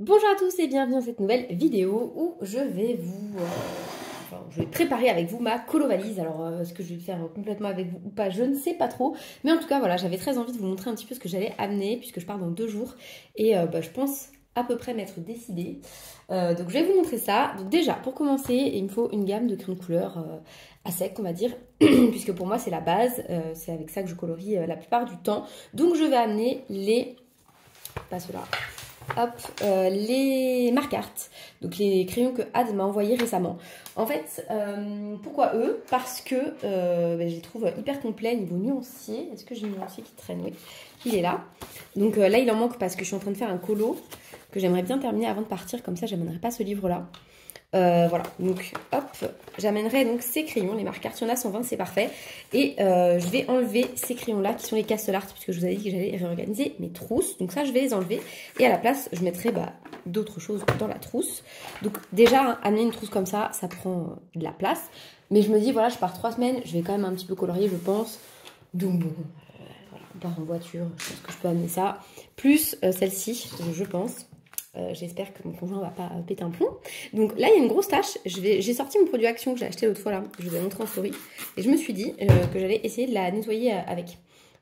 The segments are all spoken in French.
Bonjour à tous et bienvenue dans cette nouvelle vidéo où je vais je vais préparer avec vous ma colo valise. Alors est-ce que je vais le faire complètement avec vous ou pas, je ne sais pas trop. Mais en tout cas voilà, j'avais très envie de vous montrer un petit peu ce que j'allais amener puisque je pars dans 2 jours. Et je pense à peu près m'être décidée. Donc je vais vous montrer ça. Donc déjà pour commencer, il me faut une gamme de crayons de couleur à sec on va dire. Puisque pour moi c'est la base, c'est avec ça que je colorie la plupart du temps. Donc je vais amener pas ceux-là. Hop, les mark-art, donc les crayons que Ad m'a envoyé récemment. En fait, pourquoi eux? Parce que je les trouve hyper complets niveau nuancier. Est-ce que j'ai un nuancier qui traîne? Oui, il est là. Donc là, il en manque parce que je suis en train de faire un colo que j'aimerais bien terminer avant de partir. Comme ça, j'amènerai pas ce livre-là. Voilà, donc hop, j'amènerai donc ces crayons, les mark-art, il y en a 120, c'est parfait. Et je vais enlever ces crayons-là qui sont les Castle Art, puisque je vous avais dit que j'allais réorganiser mes trousses. Donc ça, je vais les enlever. Et à la place, je mettrai d'autres choses dans la trousse. Donc déjà, amener une trousse comme ça prend de la place. Mais je me dis, voilà, je pars 3 semaines, je vais quand même un petit peu colorier, je pense. Donc bon, voilà, on part en voiture, je pense que je peux amener ça. Plus celle-ci, je pense. J'espère que mon conjoint va pas péter un plomb. Donc là il y a une grosse tache. J'ai sorti mon produit Action que j'ai acheté l'autre fois là. Je vous ai montré en story. Et je me suis dit que j'allais essayer de la nettoyer avec.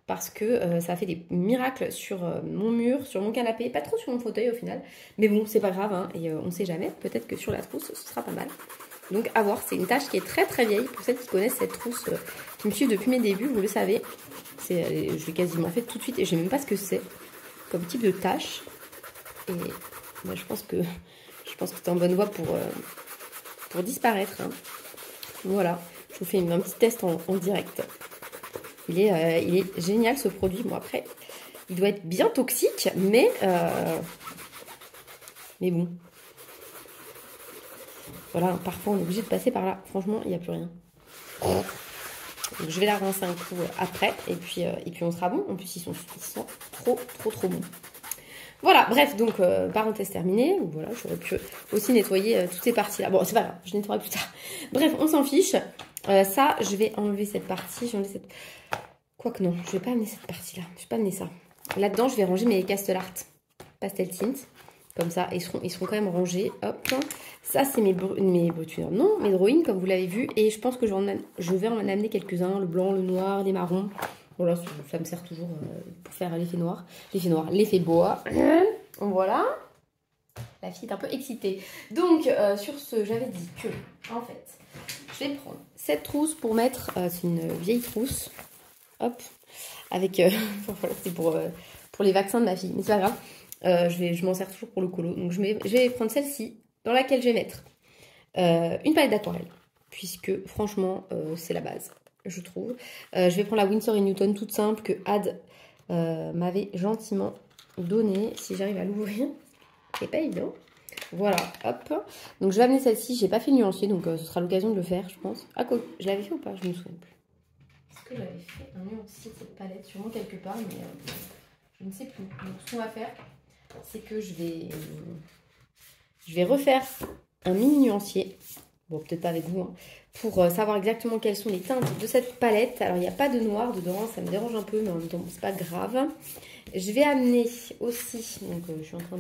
Parce que ça a fait des miracles sur mon mur, sur mon canapé. Pas trop sur mon fauteuil au final. Mais bon c'est pas grave hein, et on sait jamais. Peut-être que sur la trousse ce sera pas mal. Donc à voir. C'est une tache qui est très très vieille. Pour celles qui connaissent cette trousse, qui me suivent depuis mes débuts, vous le savez. Je l'ai quasiment fait tout de suite et je sais même pas ce que c'est comme type de tache. Et moi, je pense que tu es en bonne voie pour disparaître. Hein. Voilà, je vous fais un petit test en direct. Il est génial ce produit. Bon, après, il doit être bien toxique, mais bon. Voilà, parfois on est obligé de passer par là. Franchement, il n'y a plus rien. Donc, je vais la rincer un coup après, et puis on sera bon. En plus, ils sont trop bons. Voilà, bref, donc parenthèse terminée. Voilà, j'aurais pu aussi nettoyer toutes ces parties-là. Bon, c'est pas grave, je nettoierai plus tard. Bref, on s'en fiche. Ça, je vais enlever cette partie. Quoique non, je vais pas amener cette partie-là. Je vais pas amener ça. Là-dedans, je vais ranger mes Castle Art Pastel Tint. Comme ça, ils seront quand même rangés. Hop. Ça, c'est mes brutures. Non, mes drawings, comme vous l'avez vu. Et je pense que je vais en amener quelques-uns. Le blanc, le noir, les marrons. Voilà, ça me sert toujours pour faire l'effet noir. L'effet bois. Voilà. La fille est un peu excitée. Donc, sur ce, j'avais dit que, en fait, je vais prendre cette trousse pour mettre... c'est une vieille trousse. Hop. Avec... voilà, c'est pour les vaccins de ma fille. Mais c'est pas grave. Je m'en sers toujours pour le colo. Donc, je vais prendre celle-ci, dans laquelle je vais mettre une palette d'aquarelle. Puisque, franchement, c'est la base. Je trouve. Je vais prendre la Winsor & Newton toute simple que Ad m'avait gentiment donnée. Si j'arrive à l'ouvrir, c'est pas évident. Voilà, hop. Donc je vais amener celle-ci. J'ai pas fait le nuancier, donc ce sera l'occasion de le faire, je pense. Ah quoi, je l'avais fait ou pas? Je me souviens plus. Est-ce que j'avais fait un nuancier de cette palette? Sûrement quelque part, mais je ne sais plus. Donc ce qu'on va faire, c'est que je vais refaire un mini nuancier. Bon, peut-être pas avec vous, hein, pour savoir exactement quelles sont les teintes de cette palette. Alors, il n'y a pas de noir dedans, ça me dérange un peu, mais en même temps, c'est pas grave. Je vais amener aussi, donc je suis en train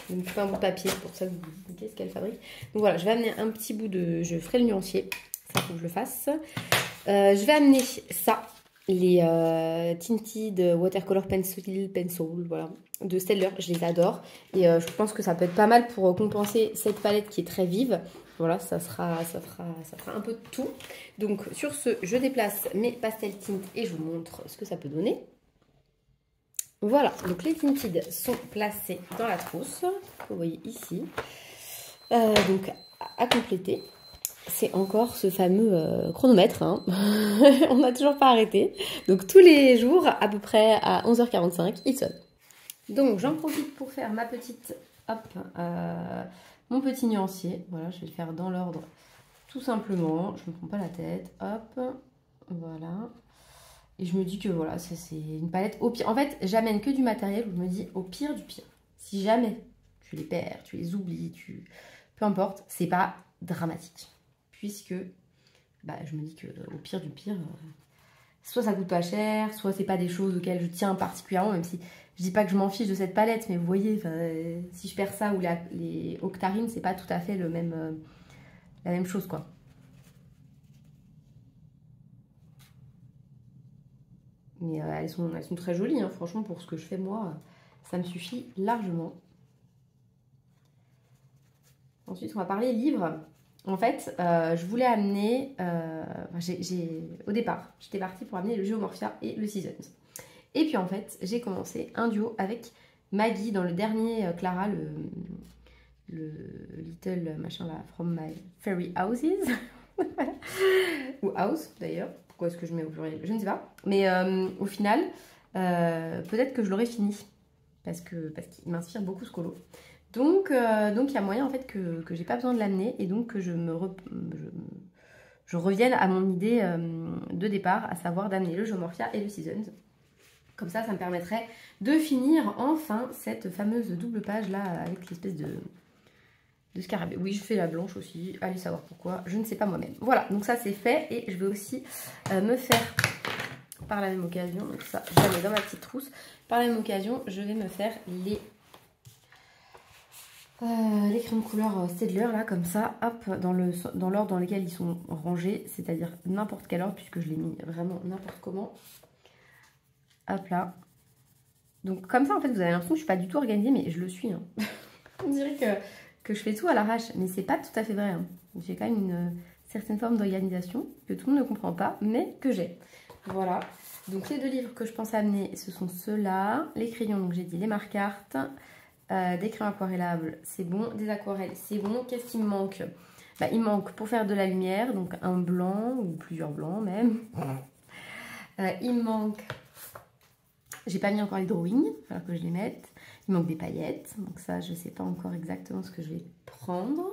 de me faire un bout de papier, c'est pour ça que vous vous dites qu'est-ce qu'elle fabrique. Donc voilà, je vais amener un petit bout je ferai le nuancier, ça faut que je le fasse. Je vais amener ça, les Tinted Watercolor Pencil, voilà, de Staedtler, je les adore. Et je pense que ça peut être pas mal pour compenser cette palette qui est très vive. Voilà, ça fera un peu de tout. Donc sur ce, je déplace mes pastel tint et je vous montre ce que ça peut donner. Voilà, donc les tinted sont placés dans la trousse, que vous voyez ici. Donc à compléter, c'est encore ce fameux chronomètre, hein. On n'a toujours pas arrêté. Donc tous les jours, à peu près à 11h45, il sonne. Donc j'en profite pour faire ma petite, hop, mon petit nuancier. Voilà, je vais le faire dans l'ordre tout simplement. Je ne me prends pas la tête. Hop, voilà. Et je me dis que voilà, c'est une palette au pire. En fait, j'amène que du matériel où je me dis au pire du pire. Si jamais tu les perds, tu les oublies, peu importe, c'est pas dramatique. Puisque je me dis que au pire du pire, soit ça coûte pas cher, soit c'est pas des choses auxquelles je tiens particulièrement, même si Je dis pas que je m'en fiche de cette palette, mais vous voyez, si je perds ça ou les Octarines, c'est pas tout à fait la même chose, quoi. Mais elles sont très jolies, hein. Franchement, pour ce que je fais moi, ça me suffit largement. Ensuite, on va parler livres. En fait, je voulais amener... au départ, j'étais partie pour amener le Geomorphia et le Seasons. Et puis en fait, j'ai commencé un duo avec Maggie dans le dernier Clara, le Little machin là, From My Fairy Houses. Ou House d'ailleurs. Pourquoi est-ce que je mets au pluriel? Je ne sais pas. Mais au final, peut-être que je l'aurais fini. Parce qu'il m'inspire beaucoup ce colo. Donc il y a moyen en fait que j'ai pas besoin de l'amener. Et donc que je revienne à mon idée de départ. À savoir d'amener le Geomorphia et le Seasons. Comme ça me permettrait de finir enfin cette fameuse double page là avec l'espèce de scarabée. Oui, je fais la blanche aussi, allez savoir pourquoi, je ne sais pas moi-même. Voilà, donc ça c'est fait et je vais aussi me faire, par la même occasion, donc ça je la mets dans ma petite trousse, par la même occasion je vais me faire les crayons de couleur Staedtler là comme ça, hop, dans l'ordre dans lequel ils sont rangés, c'est-à-dire n'importe quel ordre puisque je l'ai mis vraiment n'importe comment. Hop là. Donc comme ça en fait vous avez l'impression que je suis pas du tout organisée mais je le suis. Hein. On dirait que je fais tout à l'arrache mais c'est pas tout à fait vrai. Hein. J'ai quand même une certaine forme d'organisation que tout le monde ne comprend pas mais que j'ai. Voilà. Donc les deux livres que je pense amener ce sont ceux-là. Les crayons donc j'ai dit les marque-cartes. Des crayons aquarellables c'est bon. Des aquarelles c'est bon. Qu'est-ce qui me manque? Il me manque pour faire de la lumière donc un blanc ou plusieurs blancs même. Il me manque... J'ai pas mis encore les drawings, il va falloir que je les mette. Il manque des paillettes, donc ça je sais pas encore exactement ce que je vais prendre.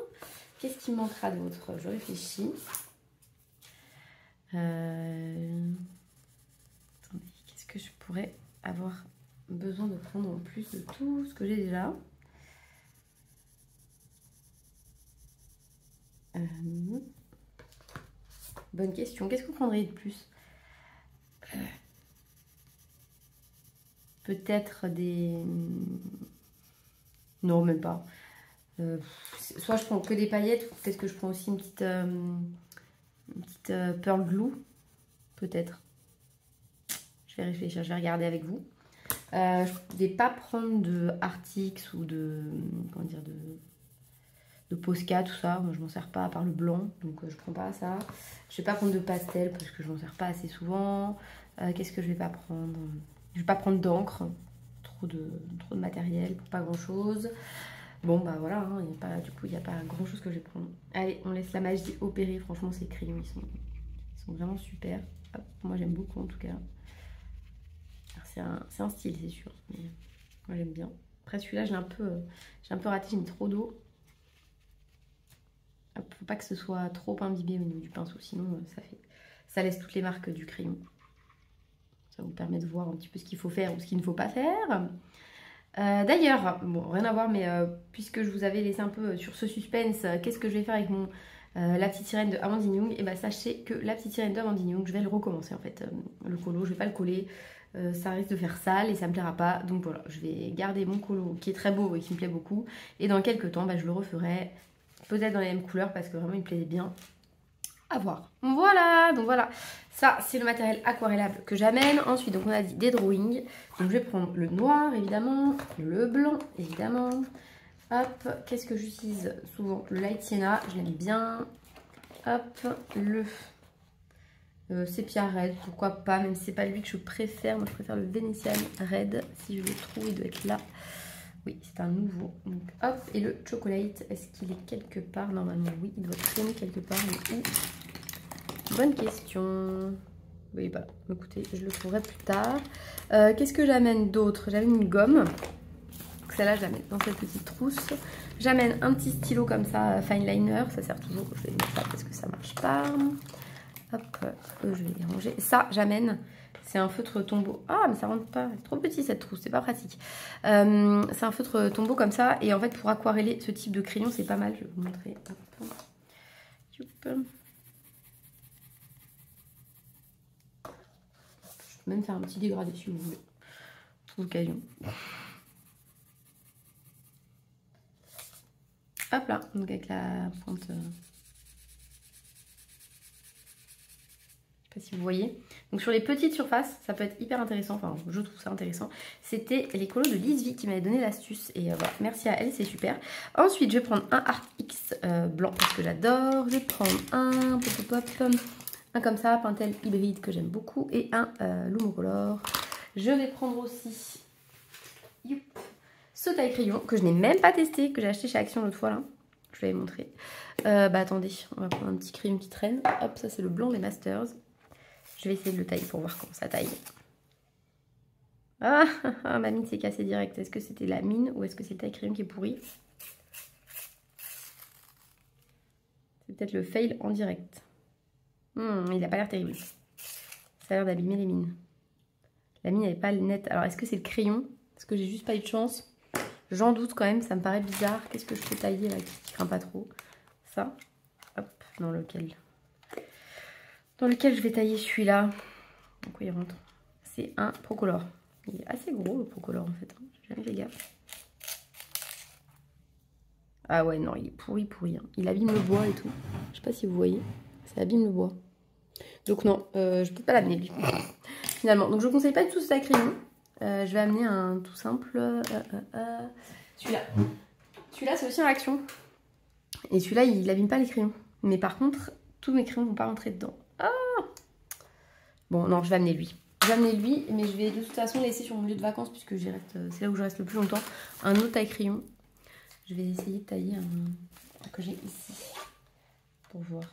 Qu'est-ce qui manquera d'autre? Je réfléchis. Attendez, qu'est-ce que je pourrais avoir besoin de prendre en plus de tout ce que j'ai déjà? Bonne question. Qu'est-ce que vous prendriez de plus? Peut-être des... Non, même pas. Soit je prends que des paillettes, ou peut-être que je prends aussi une petite pearl glue. Peut-être. Je vais réfléchir, je vais regarder avec vous. Je ne vais pas prendre de Artix ou de... Comment dire, de Posca, tout ça. Moi, je m'en sers pas à part le blanc, donc je prends pas ça. Je vais pas prendre de pastel parce que je m'en sers pas assez souvent. Qu'est-ce que je vais pas prendre? Je vais pas prendre d'encre. Trop de matériel pour pas grand chose. Bon bah voilà, hein, du coup il n'y a pas grand chose que je vais prendre. Allez, on laisse la magie opérer. Franchement ces crayons ils sont vraiment super. Hop, moi j'aime beaucoup en tout cas. C'est un style c'est sûr, mais moi j'aime bien. Après celui-là j'ai un peu raté, j'ai mis trop d'eau. Faut pas que ce soit trop imbibé au niveau du pinceau, sinon ça laisse toutes les marques du crayon. Ça vous permet de voir un petit peu ce qu'il faut faire ou ce qu'il ne faut pas faire. D'ailleurs, bon, rien à voir, mais puisque je vous avais laissé un peu sur ce suspense, qu'est-ce que je vais faire avec la petite sirène de Amandine Young? Et bah sachez que la petite sirène de Amandine Young, je vais le recommencer en fait, le colo, je vais pas le coller, ça risque de faire sale et ça me plaira pas. Donc voilà, je vais garder mon colo qui est très beau et qui me plaît beaucoup. Et dans quelques temps, bah, je le referai peut-être dans les mêmes couleurs parce que vraiment il me plaisait bien. À voir. Voilà, donc voilà, ça c'est le matériel aquarellable que j'amène. Ensuite, donc on a dit des drawings. Donc je vais prendre le noir évidemment, le blanc évidemment. Hop, qu'est-ce que j'utilise souvent? Le light sienna, je l'aime bien. Hop, le sépia red, pourquoi pas, même si c'est pas lui que je préfère. Moi je préfère le Venetian red, si je le trouve il doit être là. Oui, c'est un nouveau. Donc hop, et le chocolate, est-ce qu'il est quelque part? Normalement oui, il doit traîner quelque part, mais où? Bonne question. Oui, bah écoutez, je le trouverai plus tard. Qu'est-ce que j'amène d'autre? J'amène une gomme. Celle-là, je la mets dans cette petite trousse. J'amène un petit stylo comme ça, fine liner. Ça sert toujours. Je vais mettre ça parce que ça marche pas. Hop, je vais les ranger. Ça, j'amène. C'est un feutre tombeau. Ah, mais ça rentre pas. C'est trop petit cette trousse, c'est pas pratique. C'est un feutre tombeau comme ça. Et en fait, pour aquareller ce type de crayon, c'est pas mal. Je vais vous montrer. Hop. Je peux même faire un petit dégradé si vous voulez. pour l'occasion. Hop là, donc avec la pointe... Je sais pas si vous voyez. Donc sur les petites surfaces, ça peut être hyper intéressant. Enfin, je trouve ça intéressant. C'était les colos de Lisvi qui m'avaient donné l'astuce. Et voilà, merci à elle, c'est super. Ensuite, je vais prendre un Art X blanc parce que j'adore. Je vais prendre un un comme ça, Pentel hybride que j'aime beaucoup. Et un Lumocolor. Je vais prendre aussi ce taille crayon que je n'ai même pas testé, que j'ai acheté chez Action l'autre fois là. Je vous l'avais montré. Attendez, on va prendre un petit crayon qui traîne. Hop, ça c'est le blanc des Masters. Je vais essayer de le tailler pour voir comment ça taille. Ah, ma mine s'est cassée direct. Est-ce que c'était la mine ou est-ce que c'est le taille crayon qui est pourri? C'est peut-être le fail en direct. Il n'a pas l'air terrible. Ça a l'air d'abîmer les mines. La mine n'est pas nette. Alors est-ce que c'est le crayon? Est-ce que j'ai juste pas eu de chance? J'en doute quand même, ça me paraît bizarre. Qu'est-ce que je peux tailler là qui craint pas trop? Ça. Hop, dans lequel je vais tailler celui-là. Donc il rentre. C'est un Procolor. Il est assez gros le Procolor en fait. J'ai jamais fait gaffe. Ah ouais, non, il est pourri. Hein. Il abîme le bois et tout. Je sais pas si vous voyez. Ça abîme le bois. Donc non, je peux pas l'amener lui. Finalement. Donc je ne conseille pas du tout ce crayon. Je vais amener un tout simple. Celui-là. Celui-là, c'est aussi en Action. Et celui-là, il n'abîme pas les crayons. Mais par contre, tous mes crayons ne vont pas rentrer dedans. Ah! Bon, non, je vais amener lui. Je vais amener lui, mais je vais de toute façon laisser sur mon lieu de vacances, puisque c'est là où je reste le plus longtemps, un autre taille crayon. Je vais essayer de tailler un que j'ai ici, pour voir.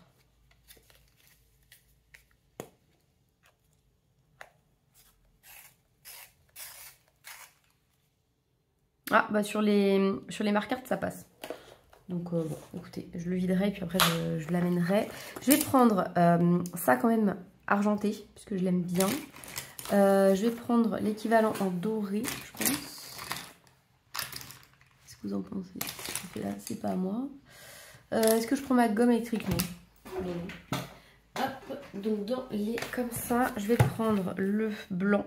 Ah, bah sur les marqueurs, ça passe. Donc bon, écoutez, je le viderai et puis après je l'amènerai. Je vais prendre ça quand même argenté, puisque je l'aime bien. Je vais prendre l'équivalent en doré, je pense. Qu'est-ce que vous en pensez? Là, c'est pas à moi. Est-ce que je prends ma gomme électrique? Non. Hop, donc dans les comme ça, je vais prendre le blanc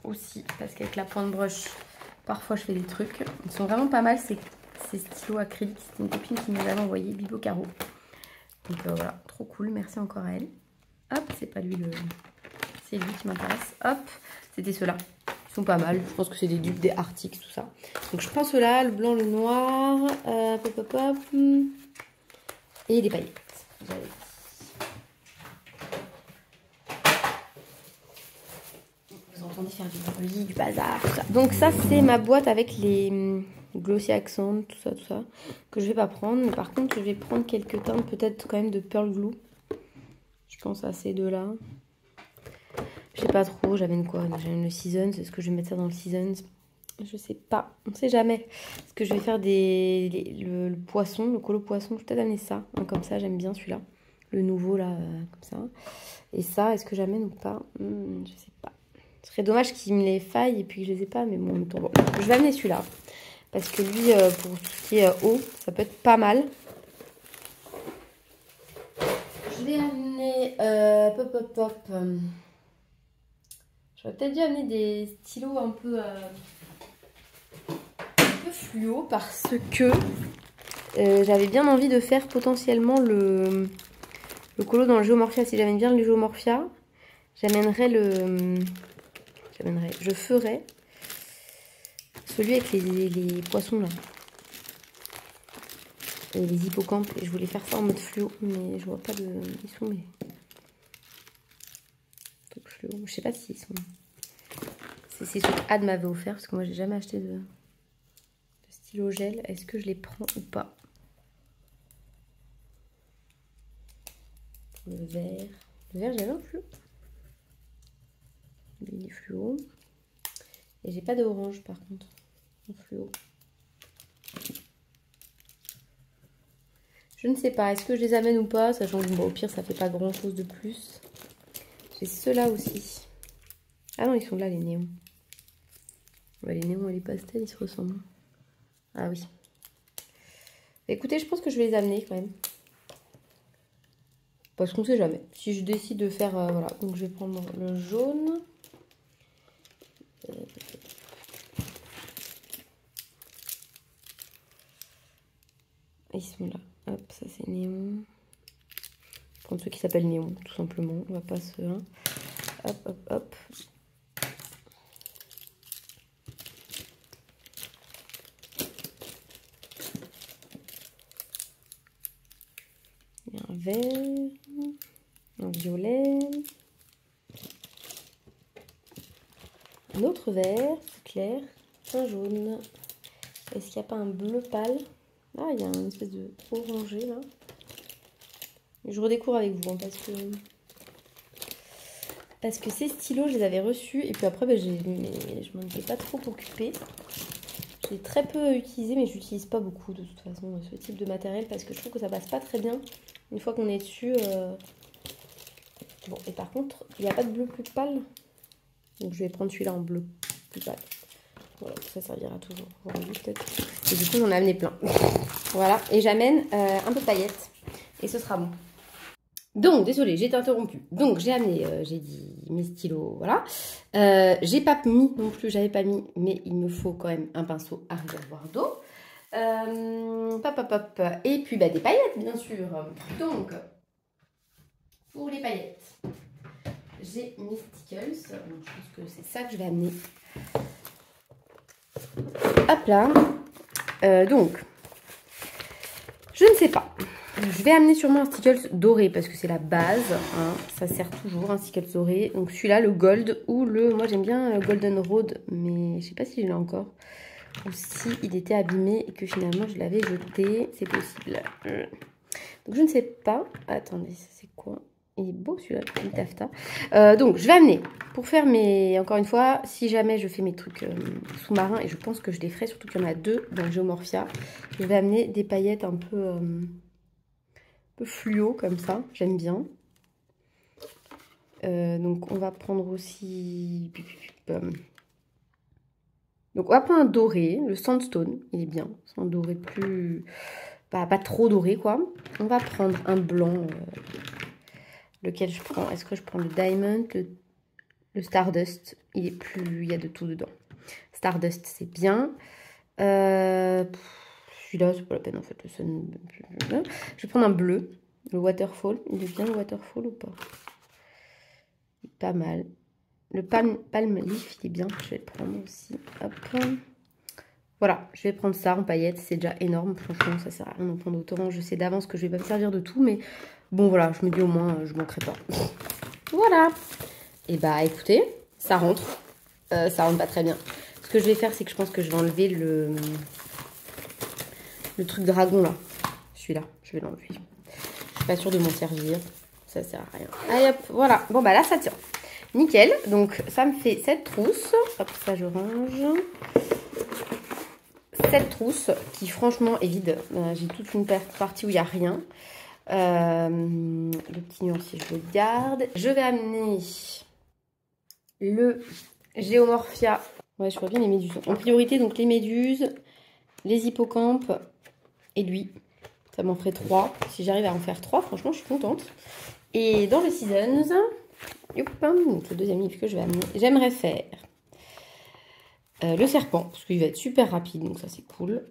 aussi, parce qu'avec la pointe brush, parfois je fais des trucs. Ils sont vraiment pas mal ces stylos acryliques. C'était une copine qui nous avait envoyé, Bibo Caro. Donc voilà, trop cool, merci encore à elle. Hop, c'est pas lui c'est lui qui m'intéresse. Hop, c'était ceux-là. Ils sont pas mal, je pense que c'est des dupes, des Arctiques, tout ça. Donc je prends ceux-là, le blanc, le noir, et des paillettes. Vous entendez faire du bruit, du bazar, tout ça. Donc ça, c'est ma boîte avec les Glossy Accent, tout ça, que je vais pas prendre. Mais par contre, je vais prendre quelques teintes, peut-être quand même de Pearl Glue. Je pense à ces deux-là. Je sais pas trop, j'amène quoi? J'amène le Seasons, est-ce que je vais mettre ça dans le Seasons? Je sais pas, on sait jamais. Est-ce que je vais faire le poisson, le colo poisson? Je vais peut-être amener ça, comme ça, j'aime bien celui-là. Le nouveau, là, comme ça. Et ça, est-ce que j'amène ou pas? Je sais pas. Ce serait dommage qu'il me les faille et puis que je les ai pas, mais bon, bon. Je vais amener celui-là. Parce que lui, pour tout ce qui est eau, ça peut être pas mal. Je vais amener... J'aurais peut-être dû amener des stylos un peu fluo parce que j'avais bien envie de faire potentiellement le colo dans le Geomorphia. Si j'amène bien le Geomorphia, je ferai celui avec les poissons là. Et les hippocampes. Et je voulais faire ça en mode fluo, mais je vois pas de... Ils sont mais... Fluo. Je sais pas s'ils sont... C'est ce que Ad m'avait offert, parce que moi j'ai jamais acheté de stylo gel. Est-ce que je les prends ou pas? Le vert. Le vert, j'avais un fluo. Il est fluo. Et j'ai pas d'orange par contre. En fluo. Je ne sais pas. Est-ce que je les amène ou pas? Sachant que bon, au pire, ça fait pas grand chose de plus. J'ai ceux-là aussi. Ah non, ils sont là les néons. Ouais, les néons et les pastels, ils se ressemblent. Ah oui. Écoutez, je pense que je vais les amener quand même. Parce qu'on sait jamais. Si je décide de faire... voilà. Donc je vais prendre le jaune. Ils sont là. Hop, ça c'est néon. Prendre ceux qui s'appellent néon, tout simplement. On va pas se... Hein. Hop, hop, hop. Il y a un vert, un violet, un autre vert, c'est clair, un jaune. Est-ce qu'il n'y a pas un bleu pâle? Ah, il y a une espèce de orangé là. Je redécouvre avec vous hein, parce que ces stylos, je les avais reçus et puis après, bah, je m'en étais pas trop occupée. J'ai très peu utilisé, mais je n'utilise pas beaucoup de toute façon ce type de matériel parce que je trouve que ça passe pas très bien une fois qu'on est dessus. Bon, et par contre, il n'y a pas de bleu plus pâle. Donc je vais prendre celui-là en bleu plus pâle. Voilà, ça servira toujours. Peut-être. Et du coup, j'en ai amené plein. Voilà, et j'amène un peu de paillettes. Et ce sera bon. Donc, désolée, j'ai été interrompue. Donc, j'ai amené, j'ai dit mes stylos, voilà. J'ai pas mis non plus, j'avais pas mis, mais il me faut quand même un pinceau à réservoir d'eau. Pop, pop, pop. Et puis, bah, des paillettes, bien sûr. Donc, pour les paillettes, j'ai mes stickles. Donc, je pense que c'est ça que je vais amener. Hop là. Donc, je ne sais pas. Je vais amener sûrement un stickles doré parce que c'est la base. Hein, ça sert toujours un stickles doré. Donc celui-là, le gold ou le... Moi j'aime bien le golden road, mais je sais pas si je l'ai encore. Ou si il était abîmé et que finalement je l'avais jeté. C'est possible. Donc je ne sais pas. Attendez, c'est quoi? Il est beau celui-là, le taffetas. Donc je vais amener pour faire mes... Encore une fois, si jamais je fais mes trucs sous-marins, et je pense que je les ferai, surtout qu'il y en a deux dans Geomorphia, je vais amener des paillettes un peu fluo comme ça, j'aime bien. Donc on va prendre aussi... Donc on va prendre un doré, le sandstone, il est bien. C'est un doré plus... pas trop doré quoi. On va prendre un blanc... Lequel je prends? Est-ce que je prends le Diamond, le Stardust? Il est plus... Il y a de tout dedans. Stardust, c'est bien. Celui-là, c'est pas la peine en fait. Je vais prendre un bleu. Le Waterfall. Il est bien le Waterfall ou pas? Pas mal. Le Palm Leaf, il est bien. Je vais le prendre aussi. Hop. Voilà, je vais prendre ça en paillettes. C'est déjà énorme. Franchement, ça sert à rien d'en prendre autant. Je sais d'avance que je vais pas me servir de tout. Mais bon, voilà, je me dis au moins, je manquerai pas. Voilà. Et bah, écoutez, ça rentre. Ça rentre pas très bien. Ce que je vais faire, c'est que je pense que je vais enlever le truc dragon, là. Celui-là, je vais l'enlever. Je suis pas sûre de m'en servir. Ça sert à rien. Allez, hop, voilà. Bon, bah là, ça tient. Nickel. Donc, ça me fait 7 trousses. Hop, ça, je range. 7 trousses qui, franchement, est vide. J'ai toute une partie où il n'y a rien. Le petit nuancier, je le garde. Je vais amener le Geomorphia. Ouais, je vois bien les méduses. En priorité, donc, les méduses, les hippocampes et lui. Ça m'en ferait 3. Si j'arrive à en faire 3, franchement, je suis contente. Et dans le Seasons, donc le deuxième livre que je vais amener, j'aimerais faire le serpent, parce qu'il va être super rapide, donc ça c'est cool.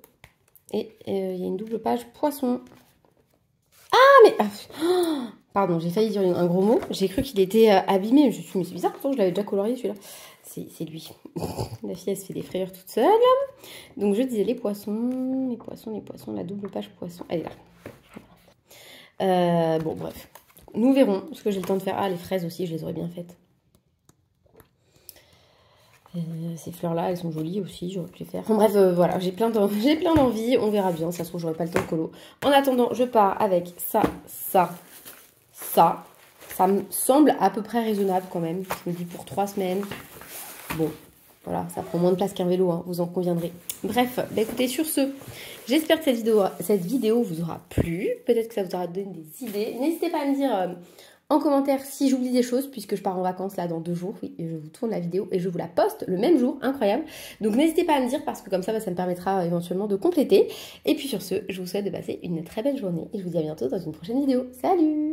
Et il y a une double page poisson. Ah, mais... pardon, j'ai failli dire un gros mot. J'ai cru qu'il était abîmé. Je me suis dit, mais c'est bizarre, pourtant je l'avais déjà colorié celui-là. C'est lui. La fille, elle se fait des frayeurs toute seule. Donc, je disais les poissons, la double page poisson. Elle est là. Bon, bref. Nous verrons ce que j'ai le temps de faire. Ah, les fraises aussi, je les aurais bien faites. Ces fleurs-là, elles sont jolies aussi, j'aurais pu les faire. Enfin, bref, voilà, j'ai plein d'envie. On verra bien, ça se trouve, j'aurai pas le temps de colo. En attendant, je pars avec ça. Ça me semble à peu près raisonnable quand même. Je me dis pour 3 semaines. Bon, voilà, ça prend moins de place qu'un vélo, hein, vous en conviendrez. Bref, bah écoutez, sur ce, j'espère que cette vidéo vous aura plu. Peut-être que ça vous aura donné des idées. N'hésitez pas à me dire en commentaire si j'oublie des choses, puisque je pars en vacances là dans 2 jours. Oui, et je vous tourne la vidéo et je vous la poste le même jour, incroyable. Donc n'hésitez pas à me dire, parce que comme ça, bah, ça me permettra éventuellement de compléter. Et puis sur ce, je vous souhaite de passer une très belle journée et je vous dis à bientôt dans une prochaine vidéo. Salut!